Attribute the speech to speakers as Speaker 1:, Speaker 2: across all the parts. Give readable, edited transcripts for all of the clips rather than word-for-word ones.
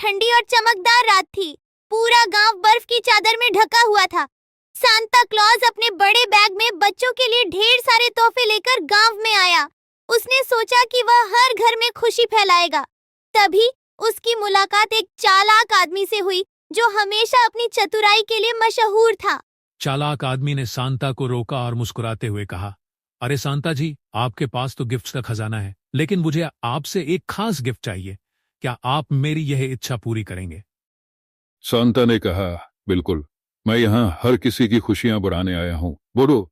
Speaker 1: ठंडी और चमकदार रात थी। पूरा गांव बर्फ की चादर में ढका हुआ था। सांता क्लॉज अपने बड़े बैग में बच्चों के लिए ढेर सारे तोहफे लेकर गांव में आया। उसने सोचा कि वह हर घर में खुशी फैलाएगा। तभी उसकी मुलाकात एक चालाक आदमी से हुई जो हमेशा अपनी चतुराई के लिए मशहूर था।
Speaker 2: चालाक आदमी ने सांता को रोका और मुस्कुराते हुए कहा, अरे सांता जी, आपके पास तो गिफ्ट्स का खजाना है, लेकिन मुझे आपसे एक खास गिफ्ट चाहिए। क्या आप मेरी यह इच्छा पूरी करेंगे?
Speaker 3: सांता ने कहा, बिल्कुल, मैं यहाँ हर किसी की खुशियां बढ़ाने आया हूँ। बोलो,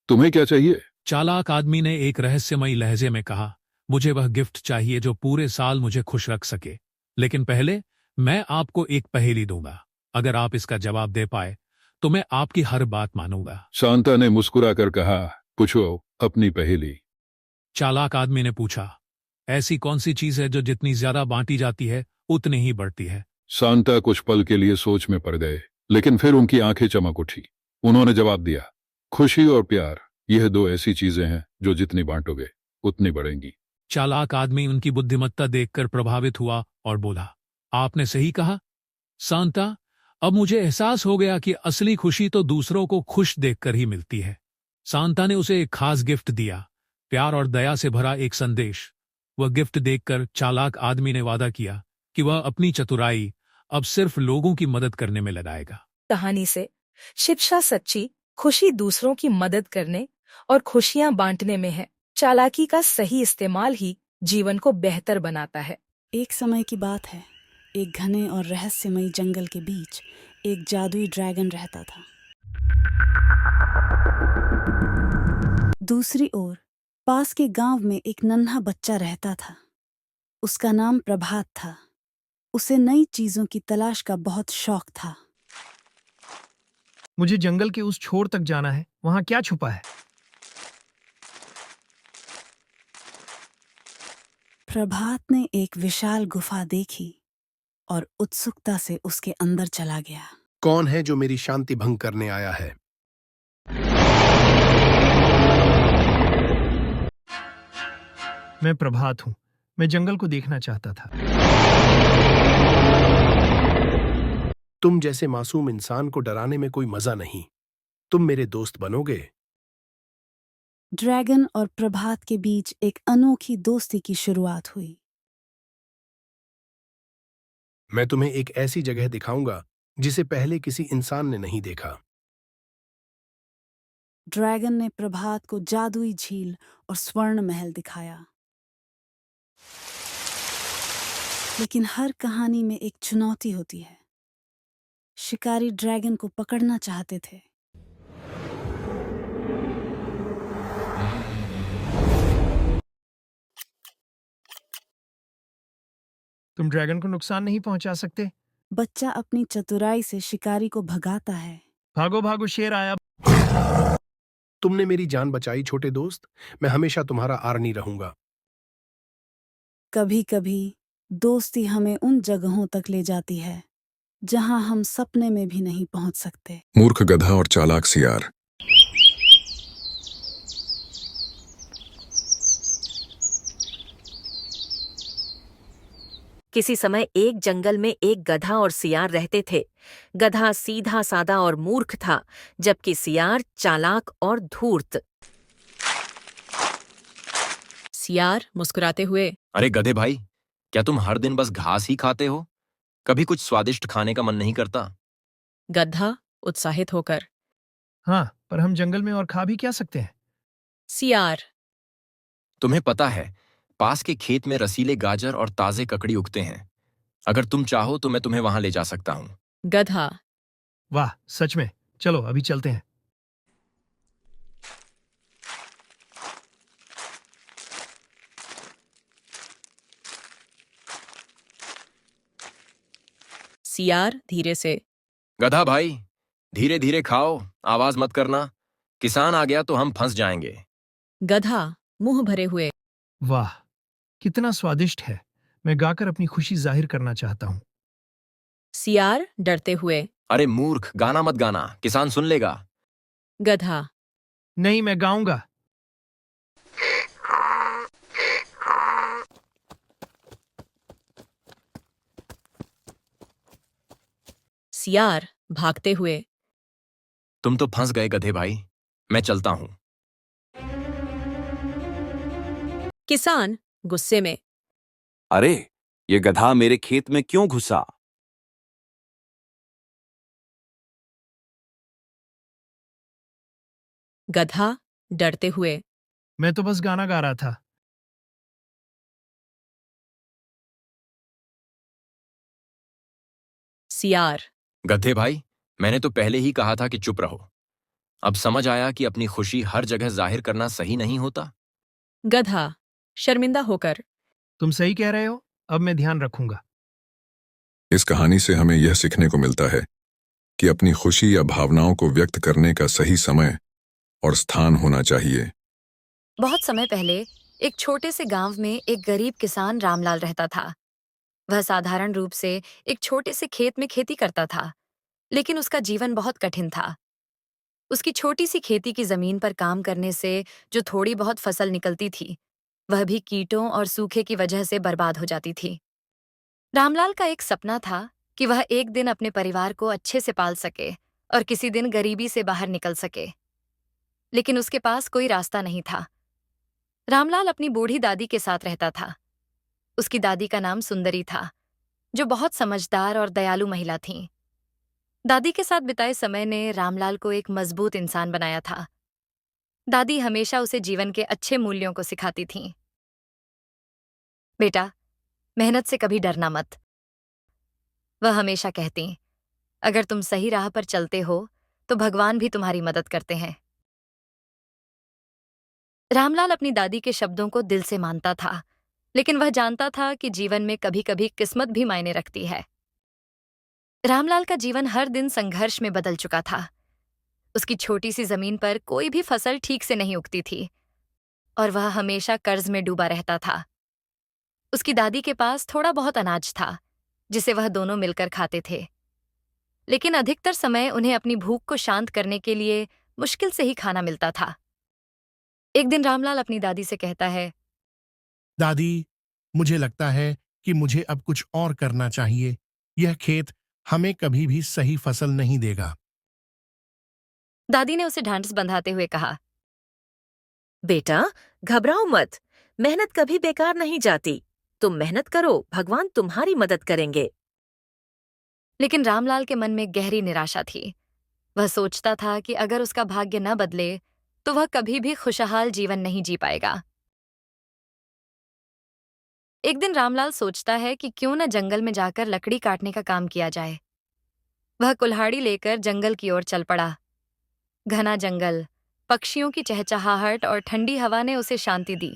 Speaker 3: तुम्हें क्या चाहिए?
Speaker 2: चालाक आदमी ने एक रहस्यमयी लहजे में कहा, मुझे वह गिफ्ट चाहिए जो पूरे साल मुझे खुश रख सके, लेकिन पहले मैं आपको एक पहेली दूंगा। अगर आप इसका जवाब दे पाए तो मैं आपकी हर बात मानूंगा।
Speaker 3: सांता ने मुस्कुराकर कहा, पूछो अपनी पहेली।
Speaker 2: चालाक आदमी ने पूछा, ऐसी कौन सी चीज है जो जितनी ज्यादा बांटी जाती है उतनी ही बढ़ती है?
Speaker 3: सांता कुछ पल के लिए सोच में पड़ गए, लेकिन फिर उनकी आंखें चमक उठी। उन्होंने जवाब दिया, खुशी और प्यार, यह दो ऐसी चीजें हैं जो जितनी बांटोगे उतनी बढ़ेंगी।
Speaker 2: चालाक आदमी उनकी बुद्धिमत्ता देखकर प्रभावित हुआ और बोला, आपने सही कहा सांता, अब मुझे एहसास हो गया कि असली खुशी तो दूसरों को खुश देखकर ही मिलती है। सांता ने उसे एक खास गिफ्ट दिया, प्यार और दया से भरा एक संदेश। वह गिफ्ट देखकर चालाक आदमी ने वादा किया कि वह अपनी चतुराई अब सिर्फ लोगों की मदद करने में लगाएगा।
Speaker 4: कहानी से शिक्षा सच्ची खुशी दूसरों की मदद करने और खुशियां बांटने में है। चालाकी का सही इस्तेमाल ही जीवन को बेहतर बनाता है।
Speaker 5: एक समय की बात है, एक घने और रहस्यमयी जंगल के बीच एक जादुई ड्रैगन रहता था। दूसरी ओर पास के गांव में एक नन्हा बच्चा रहता था। उसका नाम प्रभात था। उसे नई चीजों की तलाश का बहुत शौक था।
Speaker 6: मुझे जंगल के उस छोर तक जाना है, वहां क्या छुपा है?
Speaker 5: प्रभात ने एक विशाल गुफा देखी और उत्सुकता से उसके अंदर चला गया।
Speaker 7: कौन है जो मेरी शांति भंग करने आया है?
Speaker 6: मैं प्रभात हूं। मैं जंगल को देखना चाहता था।
Speaker 7: तुम जैसे मासूम इंसान को डराने में कोई मजा नहीं। तुम मेरे दोस्त बनोगे?
Speaker 5: ड्रैगन और प्रभात के बीच एक अनोखी दोस्ती की शुरुआत हुई।
Speaker 7: मैं तुम्हें एक ऐसी जगह दिखाऊंगा जिसे पहले किसी इंसान ने नहीं देखा।
Speaker 5: ड्रैगन ने प्रभात को जादुई झील और स्वर्ण महल दिखाया। लेकिन हर कहानी में एक चुनौती होती है। शिकारी ड्रैगन को पकड़ना चाहते थे।
Speaker 6: तुम ड्रैगन को नुकसान नहीं पहुंचा सकते।
Speaker 5: बच्चा अपनी चतुराई से शिकारी को भगाता है।
Speaker 6: भागो भागो, शेर आया।
Speaker 7: तुमने मेरी जान बचाई छोटे दोस्त। मैं हमेशा तुम्हारा आर्नी रहूंगा।
Speaker 5: कभी-कभी दोस्ती हमें उन जगहों तक ले जाती है जहां हम सपने में भी नहीं पहुंच सकते।
Speaker 8: मूर्ख गधा और चालाक सियार।
Speaker 4: किसी समय एक जंगल में एक गधा और सियार रहते थे। गधा सीधा सादा और मूर्ख था, जबकि सियार चालाक और धूर्त।
Speaker 9: सियार मुस्कुराते हुए,
Speaker 10: अरे गधे भाई, क्या तुम हर दिन बस घास ही खाते हो? कभी कुछ स्वादिष्ट खाने का मन नहीं करता?
Speaker 9: गधा उत्साहित होकर,
Speaker 6: हाँ, पर हम जंगल में और खा भी क्या सकते हैं?
Speaker 9: सियार,
Speaker 10: तुम्हें पता है, पास के खेत में रसीले गाजर और ताजे ककड़ी उगते हैं। अगर तुम चाहो तो मैं तुम्हें वहां ले जा सकता हूँ।
Speaker 9: गधा,
Speaker 6: वाह, सच में? चलो अभी चलते हैं।
Speaker 9: सियार धीरे से,
Speaker 10: गधा भाई, धीरे धीरे खाओ, आवाज मत करना। किसान आ गया तो हम फंस जाएंगे।
Speaker 9: गधा मुंह भरे हुए,
Speaker 6: वाह, कितना स्वादिष्ट है। मैं गाकर अपनी खुशी जाहिर करना चाहता हूँ।
Speaker 9: सियार डरते हुए,
Speaker 10: अरे मूर्ख, गाना मत गाना, किसान सुन लेगा।
Speaker 9: गधा,
Speaker 6: नहीं, मैं गाऊंगा।
Speaker 9: सियार भागते हुए।
Speaker 10: तुम तो फंस गए गधे भाई, मैं चलता हूं।
Speaker 9: किसान गुस्से में।
Speaker 11: अरे, ये गधा मेरे खेत में क्यों घुसा?
Speaker 9: गधा डरते हुए।
Speaker 6: मैं तो बस गाना गा रहा था।
Speaker 9: सियार।
Speaker 10: गधे भाई, मैंने तो पहले ही कहा था कि चुप रहो। अब समझ आया कि अपनी खुशी हर जगह जाहिर करना सही नहीं होता।
Speaker 9: गधा शर्मिंदा होकर।
Speaker 6: तुम सही कह रहे हो, अब मैं ध्यान रखूंगा।
Speaker 8: इस कहानी से हमें यह सीखने को मिलता है कि अपनी खुशी या भावनाओं को व्यक्त करने का सही समय और स्थान होना चाहिए।
Speaker 12: बहुत समय पहले एक छोटे से गांव में एक गरीब किसान रामलाल रहता था। वह साधारण रूप से एक छोटे से खेत में खेती करता था, लेकिन उसका जीवन बहुत कठिन था। उसकी छोटी सी खेती की जमीन पर काम करने से जो थोड़ी बहुत फसल निकलती थी, वह भी कीटों और सूखे की वजह से बर्बाद हो जाती थी। रामलाल का एक सपना था कि वह एक दिन अपने परिवार को अच्छे से पाल सके और किसी दिन गरीबी से बाहर निकल सके, लेकिन उसके पास कोई रास्ता नहीं था। रामलाल अपनी बूढ़ी दादी के साथ रहता था। उसकी दादी का नाम सुंदरी था, जो बहुत समझदार और दयालु महिला थीं। दादी के साथ बिताए समय ने रामलाल को एक मजबूत इंसान बनाया था। दादी हमेशा उसे जीवन के अच्छे मूल्यों को सिखाती थीं। बेटा, मेहनत से कभी डरना मत। वह हमेशा कहती, अगर तुम सही राह पर चलते हो तो भगवान भी तुम्हारी मदद करते हैं। रामलाल अपनी दादी के शब्दों को दिल से मानता था, लेकिन वह जानता था कि जीवन में कभी कभी किस्मत भी मायने रखती है। रामलाल का जीवन हर दिन संघर्ष में बदल चुका था। उसकी छोटी सी जमीन पर कोई भी फसल ठीक से नहीं उगती थी और वह हमेशा कर्ज में डूबा रहता था। उसकी दादी के पास थोड़ा बहुत अनाज था, जिसे वह दोनों मिलकर खाते थे, लेकिन अधिकतर समय उन्हें अपनी भूख को शांत करने के लिए मुश्किल से ही खाना मिलता था। एक दिन रामलाल अपनी दादी से कहता है,
Speaker 7: दादी, मुझे लगता है कि मुझे अब कुछ और करना चाहिए। यह खेत हमें कभी भी सही फसल नहीं देगा।
Speaker 12: दादी ने उसे ढांढस बंधाते हुए कहा,
Speaker 9: बेटा, घबराओ मत। मेहनत कभी बेकार नहीं जाती। तुम मेहनत करो, भगवान तुम्हारी मदद करेंगे।
Speaker 12: लेकिन रामलाल के मन में गहरी निराशा थी। वह सोचता था कि अगर उसका भाग्य न बदले तो वह कभी भी खुशहाल जीवन नहीं जी पाएगा। एक दिन रामलाल सोचता है कि क्यों न जंगल में जाकर लकड़ी काटने का काम किया जाए। वह कुल्हाड़ी लेकर जंगल की ओर चल पड़ा। घना जंगल, पक्षियों की चहचहाहट और ठंडी हवा ने उसे शांति दी,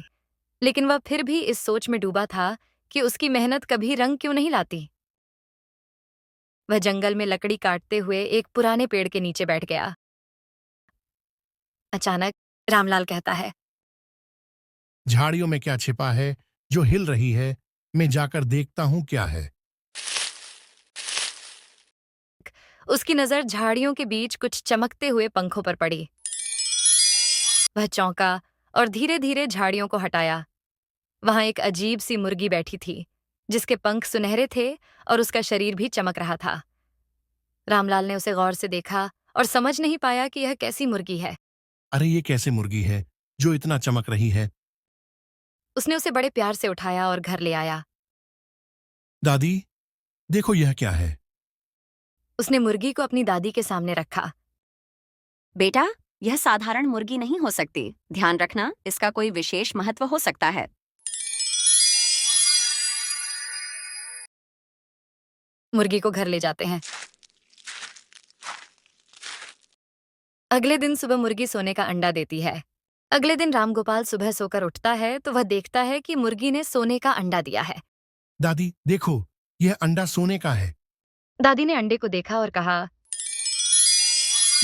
Speaker 12: लेकिन वह फिर भी इस सोच में डूबा था कि उसकी मेहनत कभी रंग क्यों नहीं लाती। वह जंगल में लकड़ी काटते हुए एक पुराने पेड़ के नीचे बैठ गया। अचानक रामलाल कहता है,
Speaker 7: झाड़ियों में क्या छिपा है जो हिल रही है? मैं जाकर देखता हूं क्या है।
Speaker 12: उसकी नजर झाड़ियों के बीच कुछ चमकते हुए पंखों पर पड़ी। वह चौंका और धीरे धीरे झाड़ियों को हटाया। वहां एक अजीब सी मुर्गी बैठी थी, जिसके पंख सुनहरे थे और उसका शरीर भी चमक रहा था। रामलाल ने उसे गौर से देखा और समझ नहीं पाया कि यह कैसी मुर्गी है।
Speaker 7: अरे, ये कैसे मुर्गी है जो इतना चमक रही है?
Speaker 12: उसने उसे बड़े प्यार से उठाया और घर ले आया।
Speaker 7: दादी, देखो यह क्या है।
Speaker 12: उसने मुर्गी को अपनी दादी के सामने रखा।
Speaker 13: बेटा, यह साधारण मुर्गी नहीं हो सकती। ध्यान रखना, इसका कोई विशेष महत्व हो सकता है।
Speaker 12: मुर्गी को घर ले जाते हैं। अगले दिन सुबह मुर्गी सोने का अंडा देती है। अगले दिन रामगोपाल सुबह सोकर उठता है तो वह देखता है कि मुर्गी ने सोने का अंडा दिया है।
Speaker 7: दादी, देखो, यह अंडा सोने का है।
Speaker 12: दादी ने अंडे को देखा और कहा,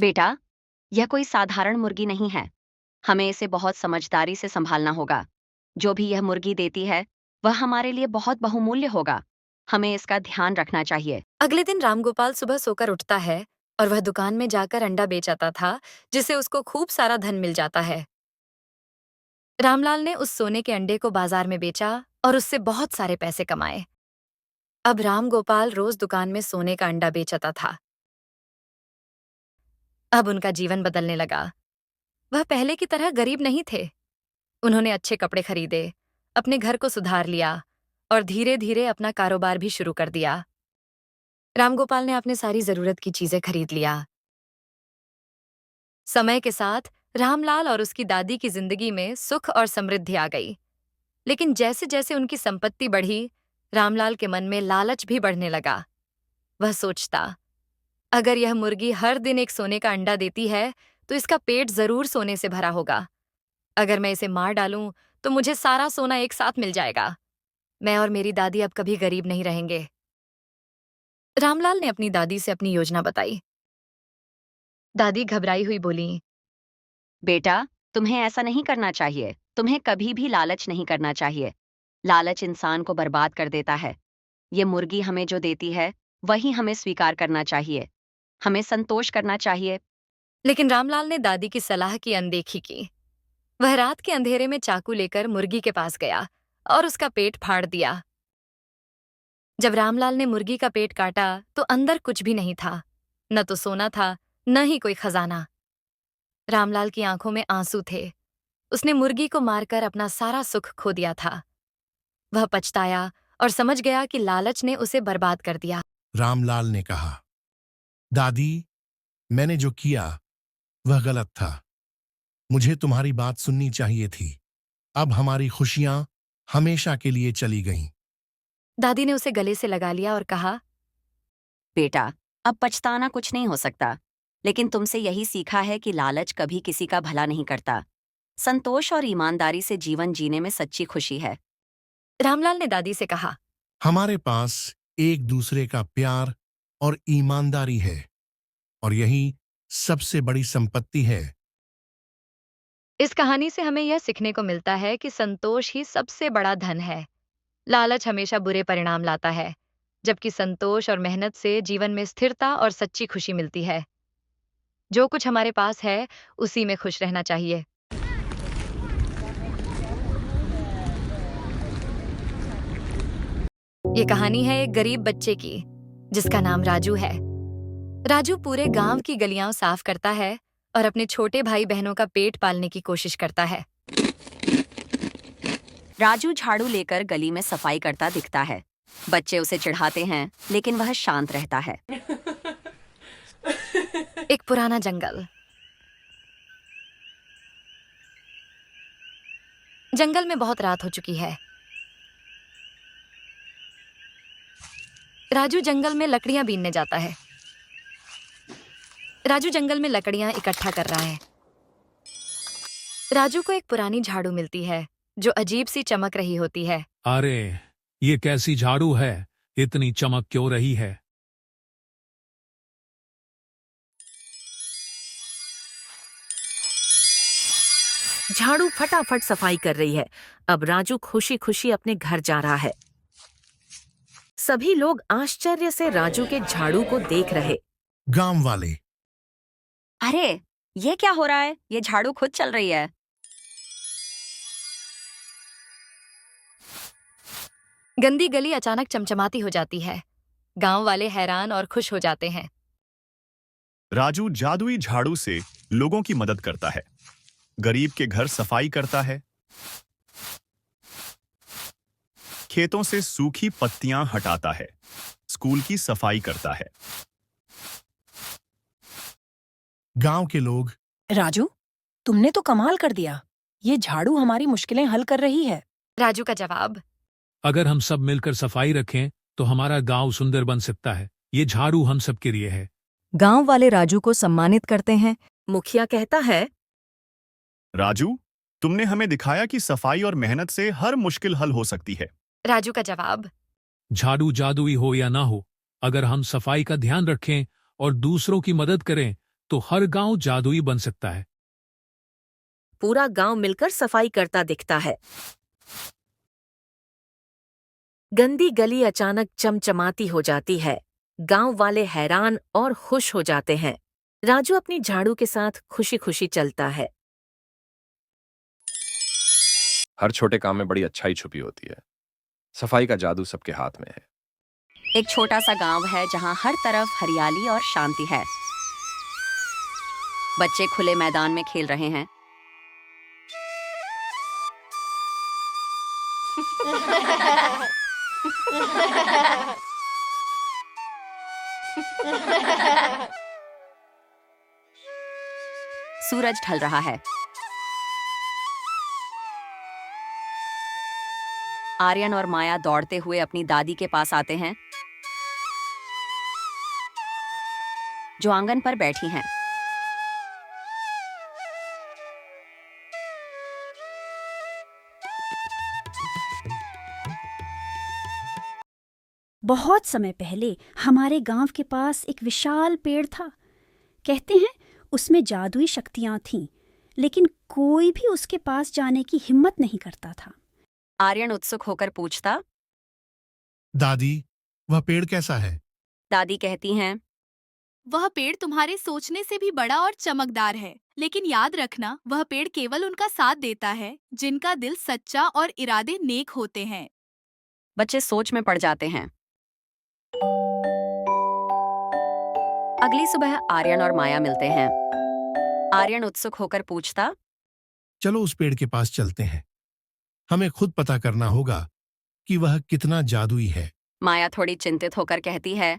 Speaker 13: बेटा, यह कोई साधारण मुर्गी नहीं है। हमें इसे बहुत समझदारी से संभालना होगा। जो भी यह मुर्गी देती है, वह हमारे लिए बहुत बहुमूल्य होगा। हमें इसका ध्यान रखना चाहिए।
Speaker 12: अगले दिन रामगोपाल सुबह सोकर उठता है और वह दुकान में जाकर अंडा बेच आता था, जिससे उसको खूब सारा धन मिल जाता है। रामलाल ने उस सोने के अंडे को बाजार में बेचा और उससे बहुत सारे पैसे कमाए। अब रामगोपाल रोज दुकान में सोने का अंडा बेचता था। अब उनका जीवन बदलने लगा। वह पहले की तरह गरीब नहीं थे। उन्होंने अच्छे कपड़े खरीदे, अपने घर को सुधार लिया और धीरे धीरे अपना कारोबार भी शुरू कर दिया। रामगोपाल ने अपने सारी जरूरत की चीजें खरीद लिया। समय के साथ रामलाल और उसकी दादी की जिंदगी में सुख और समृद्धि आ गई। लेकिन जैसे जैसे उनकी संपत्ति बढ़ी, रामलाल के मन में लालच भी बढ़ने लगा। वह सोचता, अगर यह मुर्गी हर दिन एक सोने का अंडा देती है तो इसका पेट जरूर सोने से भरा होगा। अगर मैं इसे मार डालूं तो मुझे सारा सोना एक साथ मिल जाएगा। मैं और मेरी दादी अब कभी गरीब नहीं रहेंगे। रामलाल ने अपनी दादी से अपनी योजना बताई। दादी घबराई हुई बोली,
Speaker 13: बेटा, तुम्हें ऐसा नहीं करना चाहिए। तुम्हें कभी भी लालच नहीं करना चाहिए। लालच इंसान को बर्बाद कर देता है। ये मुर्गी हमें जो देती है वही हमें स्वीकार करना चाहिए। हमें संतोष करना चाहिए।
Speaker 12: लेकिन रामलाल ने दादी की सलाह की अनदेखी की। वह रात के अंधेरे में चाकू लेकर मुर्गी के पास गया और उसका पेट फाड़ दिया। जब रामलाल ने मुर्गी का पेट काटा तो अंदर कुछ भी नहीं था। न तो सोना था, न ही कोई खजाना। रामलाल की आंखों में आंसू थे। उसने मुर्गी को मारकर अपना सारा सुख खो दिया था। वह पछताया और समझ गया कि लालच ने उसे बर्बाद कर दिया।
Speaker 7: रामलाल ने कहा, दादी, मैंने जो किया वह गलत था। मुझे तुम्हारी बात सुननी चाहिए थी। अब हमारी खुशियां हमेशा के लिए चली गईं।
Speaker 12: दादी ने उसे गले से लगा लिया और कहा,
Speaker 13: बेटा, अब पछताना कुछ नहीं हो सकता। लेकिन तुमसे यही सीखा है कि लालच कभी किसी का भला नहीं करता। संतोष और ईमानदारी से जीवन जीने में सच्ची खुशी है।
Speaker 12: रामलाल ने दादी से कहा,
Speaker 7: हमारे पास एक दूसरे का प्यार और ईमानदारी है और यही सबसे बड़ी संपत्ति है।
Speaker 12: इस कहानी से हमें यह सीखने को मिलता है कि संतोष ही सबसे बड़ा धन है। लालच हमेशा बुरे परिणाम लाता है, जबकि संतोष और मेहनत से जीवन में स्थिरता और सच्ची खुशी मिलती है। जो कुछ हमारे पास है उसी में खुश रहना चाहिए। ये कहानी है एक गरीब बच्चे की जिसका नाम राजू है। राजू पूरे गांव की गलियां साफ करता है और अपने छोटे भाई बहनों का पेट पालने की कोशिश करता है।
Speaker 13: राजू झाड़ू लेकर गली में सफाई करता दिखता है। बच्चे उसे चिढ़ाते हैं, लेकिन वह शांत रहता है।
Speaker 12: एक पुराना जंगल। जंगल में बहुत रात हो चुकी है। राजू जंगल में लकड़ियां बीनने जाता है। राजू जंगल में लकड़ियां इकट्ठा कर रहा है। राजू को एक पुरानी झाड़ू मिलती है जो अजीब सी चमक रही होती है।
Speaker 2: अरे, ये कैसी झाड़ू है? इतनी चमक क्यों रही है?
Speaker 9: झाड़ू फटाफट सफाई कर रही है। अब राजू खुशी खुशी अपने घर जा रहा है। सभी लोग आश्चर्य से राजू के झाड़ू को देख रहे।
Speaker 7: गांव वाले,
Speaker 13: अरे, ये क्या हो रहा है? ये झाड़ू खुद चल रही है।
Speaker 12: गंदी गली अचानक चमचमाती हो जाती है। गांव वाले हैरान और खुश हो जाते हैं।
Speaker 14: राजू जादुई झाड़ू से लोगों की मदद करता है, गरीब के घर सफाई करता है, खेतों से सूखी पत्तियां हटाता है, स्कूल की सफाई करता है।
Speaker 7: गांव के लोग,
Speaker 4: राजू, तुमने तो कमाल कर दिया। ये झाड़ू हमारी मुश्किलें हल कर रही है।
Speaker 12: राजू का जवाब,
Speaker 2: अगर हम सब मिलकर सफाई रखें तो हमारा गांव सुंदर बन सकता है। ये झाड़ू हम सब के लिए है।
Speaker 15: गांव वाले राजू को सम्मानित करते हैं।
Speaker 9: मुखिया कहता है,
Speaker 14: राजू, तुमने हमें दिखाया कि सफाई और मेहनत से हर मुश्किल हल हो सकती है।
Speaker 12: राजू का जवाब,
Speaker 2: झाड़ू जादुई हो या ना हो, अगर हम सफाई का ध्यान रखें और दूसरों की मदद करें तो हर गांव जादुई बन सकता है।
Speaker 9: पूरा गांव मिलकर सफाई करता दिखता है। गंदी गली अचानक चमचमाती हो जाती है। गांव वाले हैरान और खुश हो जाते हैं। राजू अपनी झाड़ू के साथ खुशी खुशी चलता है।
Speaker 10: हर छोटे काम में बड़ी अच्छाई छुपी होती है। सफाई का जादू सबके हाथ में है।
Speaker 13: एक छोटा सा गांव है जहां हर तरफ हरियाली और शांति है। बच्चे खुले मैदान में खेल रहे हैं। सूरज ढल रहा है। आर्यन और माया दौड़ते हुए अपनी दादी के पास आते हैं, जो आंगन पर बैठी हैं।
Speaker 16: बहुत समय पहले हमारे गांव के पास एक विशाल पेड़ था। कहते हैं उसमें जादुई शक्तियां थीं, लेकिन कोई भी उसके पास जाने की हिम्मत नहीं करता था।
Speaker 13: आर्यन उत्सुक होकर पूछता,
Speaker 7: दादी, वह पेड़ कैसा है?
Speaker 13: दादी कहती हैं,
Speaker 1: वह पेड़ तुम्हारे सोचने से भी बड़ा और चमकदार है, लेकिन याद रखना वह पेड़ केवल उनका साथ देता है जिनका दिल सच्चा और इरादे नेक होते हैं।
Speaker 13: बच्चे सोच में पड़ जाते हैं। अगली सुबह आर्यन और माया मिलते हैं। आर्यन उत्सुक होकर पूछता,
Speaker 7: चलो उस पेड़ के पास चलते हैं। हमें खुद पता करना होगा कि वह कितना जादुई है।
Speaker 13: माया थोड़ी चिंतित होकर कहती है,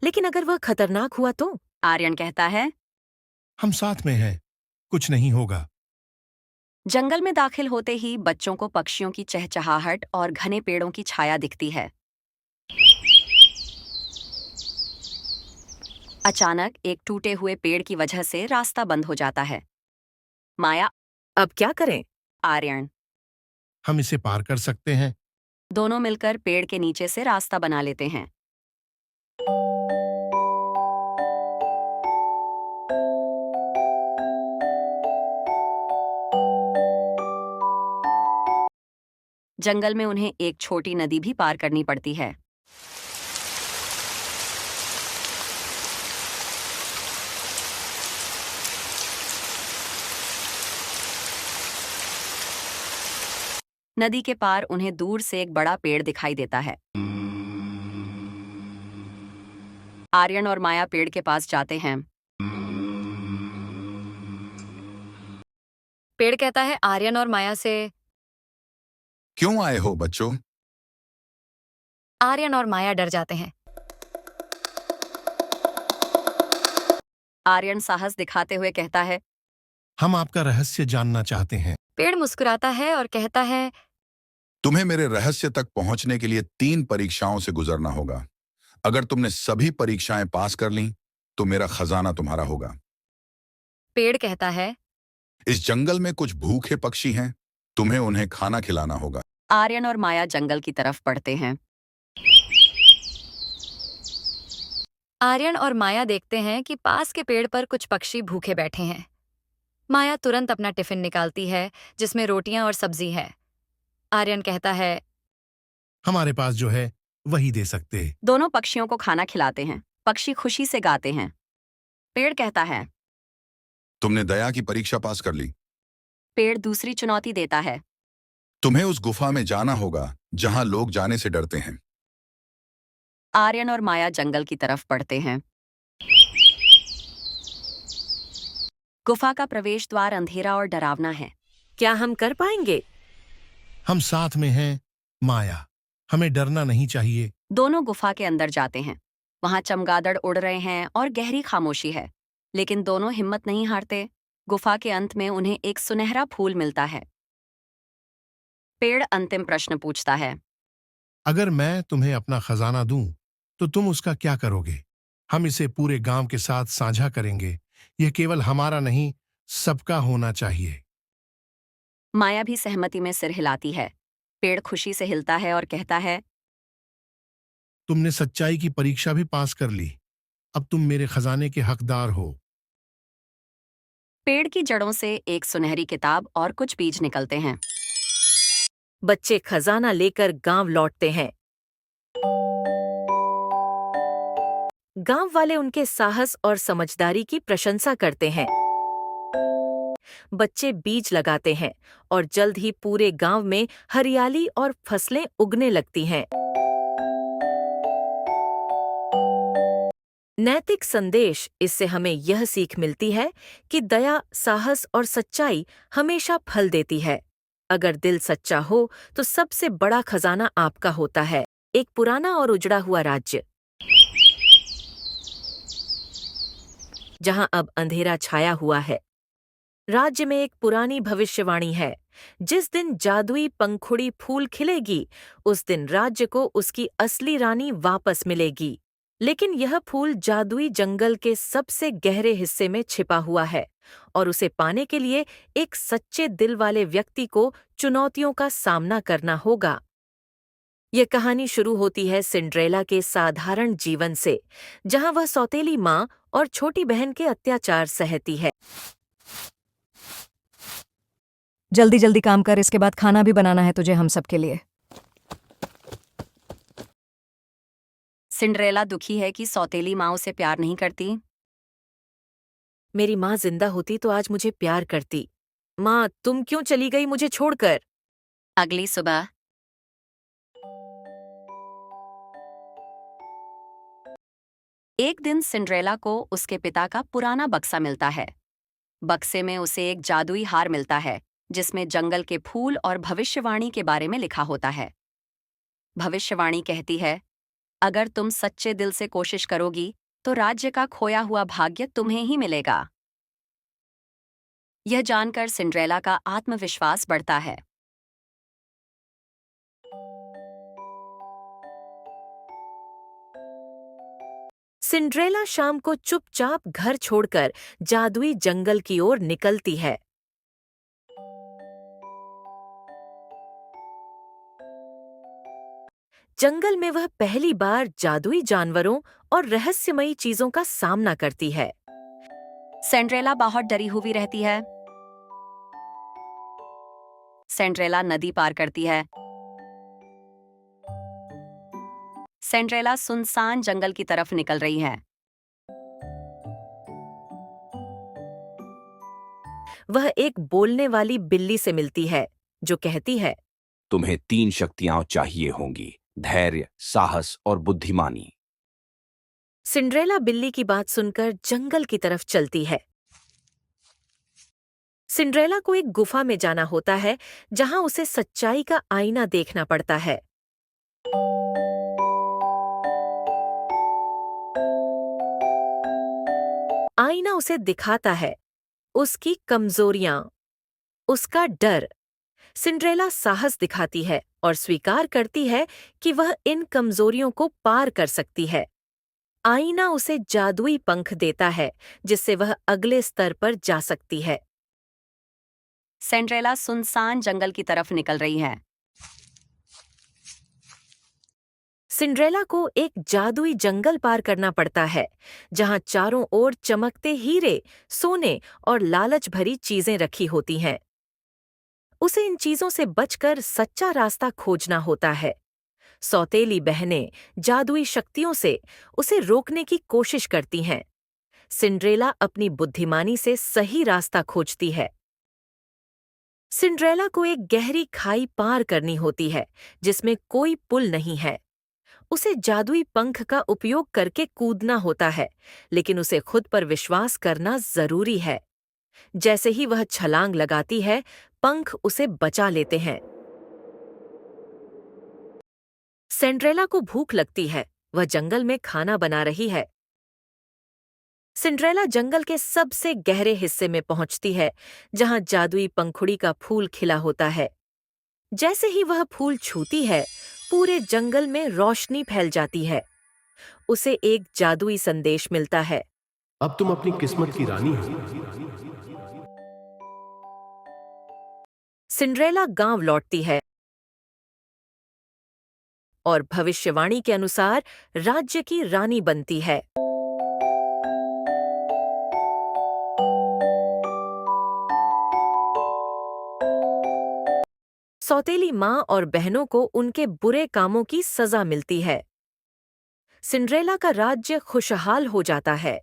Speaker 9: लेकिन अगर वह खतरनाक हुआ तो?
Speaker 13: आर्यन कहता है,
Speaker 7: हम साथ में हैं, कुछ नहीं होगा।
Speaker 13: जंगल में दाखिल होते ही बच्चों को पक्षियों की चहचहाहट और घने पेड़ों की छाया दिखती है। अचानक एक टूटे हुए पेड़ की वजह से रास्ता बंद हो जाता है। माया,
Speaker 9: अब क्या करें?
Speaker 13: आर्यन,
Speaker 7: हम इसे पार कर सकते हैं।
Speaker 13: दोनों मिलकर पेड़ के नीचे से रास्ता बना लेते हैं। जंगल में उन्हें एक छोटी नदी भी पार करनी पड़ती है। नदी के पार उन्हें दूर से एक बड़ा पेड़ दिखाई देता है। आर्यन और माया पेड़ के पास जाते हैं।
Speaker 12: पेड़ कहता है आर्यन और माया से,
Speaker 8: क्यों आए हो बच्चों?
Speaker 12: आर्यन और माया डर जाते हैं।
Speaker 13: आर्यन साहस दिखाते हुए कहता है,
Speaker 7: हम आपका रहस्य जानना चाहते हैं।
Speaker 12: पेड़ मुस्कुराता है और कहता है,
Speaker 8: तुम्हें मेरे रहस्य तक पहुंचने के लिए 3 परीक्षाओं से गुजरना होगा। अगर तुमने सभी परीक्षाएं पास कर लीं, तो मेरा खजाना तुम्हारा होगा।
Speaker 12: पेड़ कहता है,
Speaker 8: इस जंगल में कुछ भूखे पक्षी हैं, तुम्हें उन्हें खाना खिलाना होगा।
Speaker 13: आर्यन और माया जंगल की तरफ बढ़ते हैं।
Speaker 12: आर्यन और माया देखते हैं कि पास के पेड़ पर कुछ पक्षी भूखे बैठे हैं। माया तुरंत अपना टिफिन निकालती है, जिसमें रोटियां और सब्जी है। आर्यन कहता है,
Speaker 7: हमारे पास जो है वही दे सकते हैं।
Speaker 13: दोनों पक्षियों को खाना खिलाते हैं। पक्षी खुशी से गाते हैं। पेड़ कहता है,
Speaker 8: तुमने दया की परीक्षा पास कर ली।
Speaker 13: पेड़ दूसरी चुनौती देता है,
Speaker 8: तुम्हें उस गुफा में जाना होगा जहां लोग जाने से डरते हैं।
Speaker 13: आर्यन और माया जंगल की तरफ बढ़ते हैं। गुफा का प्रवेश द्वार अंधेरा और डरावना है।
Speaker 9: क्या हम कर पाएंगे?
Speaker 7: हम साथ में हैं, माया, हमें डरना नहीं चाहिए।
Speaker 13: दोनों गुफा के अंदर जाते हैं। वहां चमगादड़ उड़ रहे हैं और गहरी खामोशी है, लेकिन दोनों हिम्मत नहीं हारते। गुफा के अंत में उन्हें एक सुनहरा फूल मिलता है। पेड़ अंतिम प्रश्न पूछता है,
Speaker 7: अगर मैं तुम्हें अपना खजाना दूं, तो तुम उसका क्या करोगे? हम इसे पूरे गांव के साथ साझा करेंगे। यह केवल हमारा नहीं, सबका होना चाहिए।
Speaker 13: माया भी सहमति में सिर हिलाती है। पेड़ खुशी से हिलता है और कहता है,
Speaker 7: तुमने सच्चाई की परीक्षा भी पास कर ली। अब तुम मेरे खजाने के हकदार हो।
Speaker 13: पेड़ की जड़ों से एक सुनहरी किताब और कुछ बीज निकलते हैं।
Speaker 9: बच्चे खजाना लेकर गांव लौटते हैं। गांव वाले उनके साहस और समझदारी की प्रशंसा करते हैं। बच्चे बीज लगाते हैं और जल्द ही पूरे गांव में हरियाली और फसलें उगने लगती हैं। नैतिक संदेश इससे हमें यह सीख मिलती है कि दया, साहस और सच्चाई हमेशा फल देती है। अगर दिल सच्चा हो तो सबसे बड़ा खजाना आपका होता है। एक पुराना और उजड़ा हुआ राज्य, जहां अब अंधेरा छाया हुआ है। राज्य में एक पुरानी भविष्यवाणी है, जिस दिन जादुई पंखुड़ी फूल खिलेगी उस दिन राज्य को उसकी असली रानी वापस मिलेगी। लेकिन यह फूल जादुई जंगल के सबसे गहरे हिस्से में छिपा हुआ है और उसे पाने के लिए एक सच्चे दिल वाले व्यक्ति को चुनौतियों का सामना करना होगा। यह कहानी शुरू होती है सिंड्रेला के साधारण जीवन से, जहां वह सौतेली माँ और छोटी बहन के अत्याचार सहती है।
Speaker 15: जल्दी जल्दी काम कर, इसके बाद खाना भी बनाना है तुझे हम सबके लिए।
Speaker 13: सिंड्रेला दुखी है कि सौतेली माँ उसे प्यार नहीं करती।
Speaker 9: मेरी माँ जिंदा होती तो आज मुझे प्यार करती। माँ, तुम क्यों चली गई मुझे छोड़कर?
Speaker 13: अगली सुबह एक दिन सिंड्रेला को उसके पिता का पुराना बक्सा मिलता है। बक्से में उसे एक जादुई हार मिलता है जिसमें जंगल के फूल और भविष्यवाणी के बारे में लिखा होता है। भविष्यवाणी कहती है, अगर तुम सच्चे दिल से कोशिश करोगी तो राज्य का खोया हुआ भाग्य तुम्हें ही मिलेगा। यह जानकर सिंड्रेला का आत्मविश्वास बढ़ता है।
Speaker 9: सिंड्रेला शाम को चुपचाप घर छोड़कर जादुई जंगल की ओर निकलती है। जंगल में वह पहली बार जादुई जानवरों और रहस्यमयी चीजों का सामना करती है।
Speaker 13: सिंड्रेला बहुत डरी हुई रहती है। सिंड्रेला नदी पार करती है। सिंड्रेला सुनसान जंगल की तरफ निकल रही है।
Speaker 9: वह एक बोलने वाली बिल्ली से मिलती है जो कहती है,
Speaker 11: तुम्हें 3 शक्तियां चाहिए होंगी, धैर्य, साहस और बुद्धिमानी।
Speaker 9: सिंड्रेला बिल्ली की बात सुनकर जंगल की तरफ चलती है। सिंड्रेला को एक गुफा में जाना होता है जहां उसे सच्चाई का आईना देखना पड़ता है। आईना उसे दिखाता है उसकी कमजोरियां, उसका डर। सिंड्रेला साहस दिखाती है और स्वीकार करती है कि वह इन कमजोरियों को पार कर सकती है। आईना उसे जादुई पंख देता है जिससे वह अगले स्तर पर जा सकती है।
Speaker 13: सिंड्रेला सुनसान जंगल की तरफ निकल रही है।
Speaker 9: सिंड्रेला को एक जादुई जंगल पार करना पड़ता है जहां चारों ओर चमकते हीरे, सोने और लालच भरी चीजें रखी होती हैं। उसे इन चीजों से बचकर सच्चा रास्ता खोजना होता है। सौतेली बहनें जादुई शक्तियों से उसे रोकने की कोशिश करती हैं। सिंड्रेला अपनी बुद्धिमानी से सही रास्ता खोजती है। सिंड्रेला को एक गहरी खाई पार करनी होती है जिसमें कोई पुल नहीं है। उसे जादुई पंख का उपयोग करके कूदना होता है, लेकिन उसे खुद पर विश्वास करना जरूरी है। जैसे ही वह छलांग लगाती है, पंख उसे बचा लेते हैं। सिंड्रेला को भूख लगती है। वह जंगल में खाना बना रही है। सिंड्रेला जंगल के सबसे गहरे हिस्से में पहुंचती है जहां जादुई पंखुड़ी का फूल खिला होता है। जैसे ही वह फूल छूती है, पूरे जंगल में रोशनी फैल जाती है। उसे एक जादुई संदेश मिलता है,
Speaker 17: अब तुम अपनी किस्मत की रानी हो।
Speaker 9: सिंड्रेला गांव लौटती है और भविष्यवाणी के अनुसार राज्य की रानी बनती है। सौतेली माँ और बहनों को उनके बुरे कामों की सजा मिलती है। सिंड्रेला का राज्य खुशहाल हो जाता है।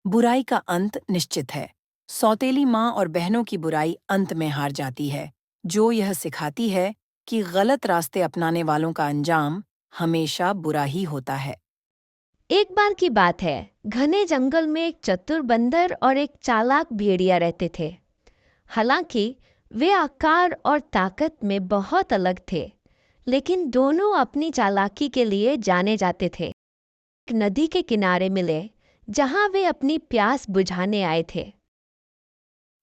Speaker 18: बुराई का अंत निश्चित है। सौतेली माँ और बहनों की बुराई अंत में हार जाती है। जो यह सिखाती है कि गलत रास्ते अपनाने वालों का अंजाम हमेशा बुरा ही होता है।
Speaker 19: एक बार की बात है, घने जंगल में एक चतुर बंदर और एक चालाक भेड़िया रहते थे। हालांकि वे आकार और ताकत में बहुत अलग थे, लेकिन दोनों अपनी चालाकी के लिए जाने जाते थे। एक नदी के किनारे मिले जहां वे अपनी प्यास बुझाने आए थे।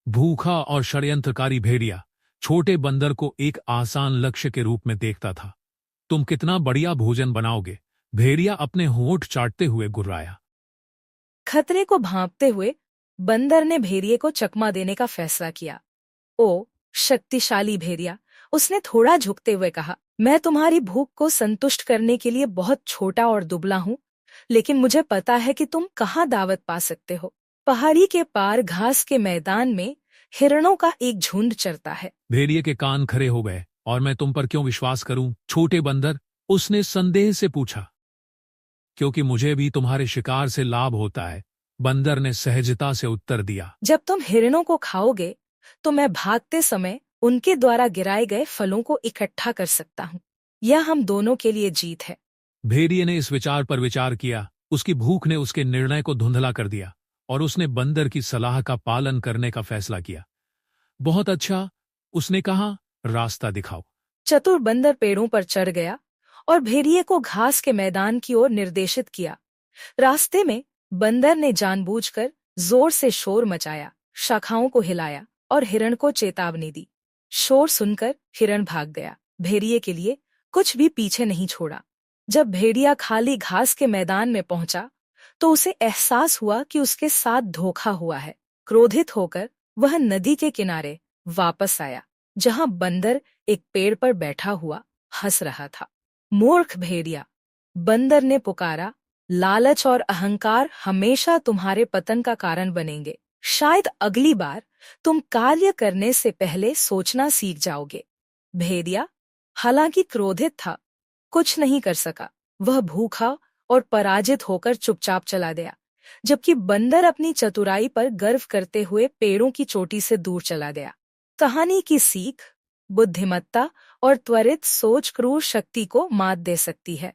Speaker 2: भूखा और षड्यंत्रकारी भेड़िया छोटे बंदर को एक आसान लक्ष्य के रूप में देखता था। तुम कितना बढ़िया भोजन बनाओगे, भेड़िया अपने होंठ चाटते हुए गुर्राया।
Speaker 4: खतरे को भांपते हुए बंदर ने भेड़िए को चकमा देने का फैसला किया। ओ शक्तिशाली भेड़िया, उसने थोड़ा झुकते हुए कहा, मैं तुम्हारी भूख को संतुष्ट करने के लिए बहुत छोटा और दुबला हूँ, लेकिन मुझे पता है कि तुम कहाँ दावत पा सकते हो। पहाड़ी के पार घास के मैदान में हिरणों का एक झुंड चरता है।
Speaker 2: भेड़िए के कान खड़े हो गए। और मैं तुम पर क्यों विश्वास करूं, छोटे बंदर? उसने संदेह से पूछा। क्योंकि मुझे भी तुम्हारे शिकार से लाभ होता है, बंदर ने सहजता से उत्तर दिया।
Speaker 4: जब तुम हिरणों को खाओगे तो मैं भागते समय उनके द्वारा गिराए गए फलों को इकट्ठा कर सकता हूँ। यह हम दोनों के लिए जीत है।
Speaker 2: भेड़िए ने इस विचार पर विचार किया। उसकी भूख ने उसके निर्णय को धुंधला कर दिया और उसने बंदर की सलाह का पालन करने का फैसला किया। बहुत अच्छा, उसने कहा, रास्ता दिखाओ।
Speaker 4: चतुर बंदर पेड़ों पर चढ़ गया और भेड़िए को घास के मैदान की ओर निर्देशित किया। रास्ते में बंदर ने जानबूझकर जोर से शोर मचाया, शाखाओं को हिलाया और हिरण को चेतावनी दी। शोर सुनकर हिरण भाग गया। भेड़िए के लिए कुछ भी पीछे नहीं छोड़ा। जब भेड़िया खाली घास के मैदान में पहुंचा तो उसे एहसास हुआ कि उसके साथ धोखा हुआ है। क्रोधित होकर वह नदी के किनारे वापस आया, जहां बंदर एक पेड़ पर बैठा हुआ हंस रहा था। मूर्ख भेड़िया, बंदर ने पुकारा, लालच और अहंकार हमेशा तुम्हारे पतन का कारण बनेंगे। शायद अगली बार तुम कार्य करने से पहले सोचना सीख जाओगे। भेड़िया हालांकि क्रोधित था, कुछ नहीं कर सका। वह भूखा और पराजित होकर चुपचाप चला गया, जबकि बंदर अपनी चतुराई पर गर्व करते हुए पेड़ों की चोटी से दूर चला गया। कहानी की सीख: बुद्धिमत्ता और त्वरित सोच क्रूर शक्ति को मात दे सकती है।